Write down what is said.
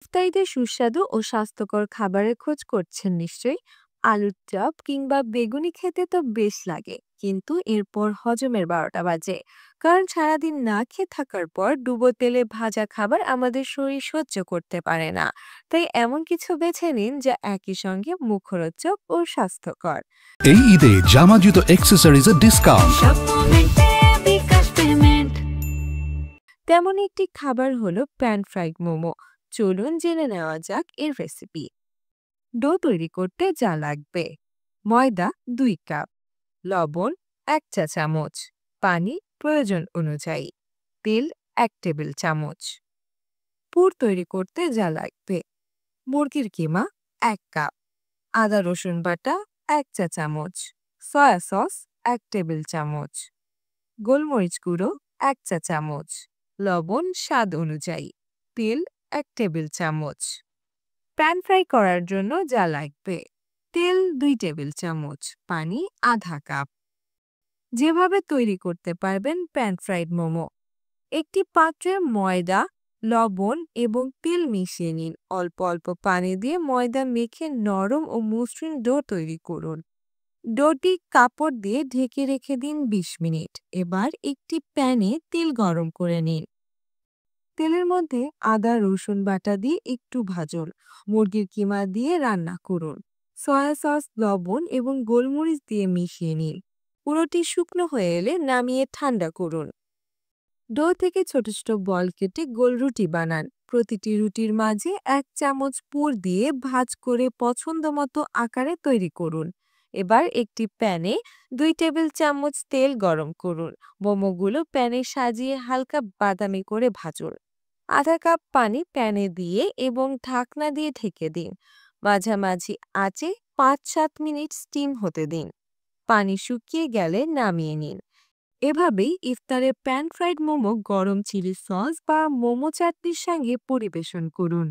ইফতারিতে সুস্বাদু ও স্বাস্থ্যকর খাবারের খোঁজ করছেন নিশ্চয়ই। আলুর চপ কিংবা বেগুনি খেতে তো বেশ লাগে, কিন্তু এরপর হজমের 12টা বাজে। কারণ সারাদিন না খেয়ে থাকার পর ডুবো তেলে ভাজা খাবার আমাদের শরীর সহ্য করতে পারে না। তাই এমন কিছু বেছে নিন যা একই সঙ্গে মুখরোচক ও স্বাস্থ্যকর। এই ঈদে জামা জুতো অ্যাক্সেসরিজের ডিসকাউন্ট। সব মোমেন্টে বিকাশ পেমেন্ট। তেমন একটি খাবার হলো প্যান ফ্রাইড মোমো। চলুন জেনে নেওয়া যাক এর রেসিপি। ডো তৈরি করতে যা লাগবে: ময়দা 2 কাপ, লবণ 1 চা চামচ, পানি প্রয়োজন অনুযায়ী, তেল 1 টেবিল চামচ। পুর তৈরি করতে যা লাগবে: মুরগির কিমা 1 কাপ, আদা রসুন বাটা 1 চা চামচ, সয়া সস 1 টেবিল চামচ, গোলমরিচ গুঁড়ো 1 চা চামচ, লবণ স্বাদ অনুযায়ী, তেল 1 টেবিল চামচ। প্যান ফ্রাই করার জন্য যা লাগবে: তেল 2 টেবিল চামচ, পানি আধা কাপ। যেভাবে তৈরি করতে পারবেন প্যান ফ্রাইড মোমো: একটি পাত্রে ময়দা, লবণ এবং তেল মিশিয়ে নিন। অল্প অল্প পানি দিয়ে ময়দা মেখে নরম ও মসৃণ ডো তৈরি করুন। ডোটি কাপড় দিয়ে ঢেকে রেখে দিন 20 মিনিট। এবার একটি প্যানে তেল গরম করে নিন। তেলের মধ্যে আদা রসুন বাটা দিয়ে একটু ভাজুন। মুরগির কিমা দিয়ে রান্না করুন। সয়া সস, লবণ এবং গোলমরিচ দিয়ে মিশিয়ে নিন। পুরোটি শুকনো হয়ে এলে নামিয়ে ঠান্ডা করুন। ডো থেকে ছোট ছোট বল কেটে গোল রুটি বানান। প্রতিটি রুটির মাঝে 1 চামচ পুর দিয়ে ভাঁজ করে পছন্দ মতো আকারে তৈরি করুন। এবার একটি প্যানে 2 টেবিল চামচ তেল গরম করুন। মোমোগুলো প্যানে সাজিয়ে হালকা বাদামি করে ভাজুন। আধা কাপ পানি প্যানে দিয়ে এবং ঢাকনা দিয়ে ঢেকে দিন। মাঝামাঝি আঁচে 5-7 মিনিট স্টিম হতে দিন। পানি শুকিয়ে গেলে নামিয়ে নিন। এভাবেই ইফতারে প্যান ফ্রাইড মোমো গরম চিলি সস বা মোমো চাটনির সঙ্গে পরিবেশন করুন।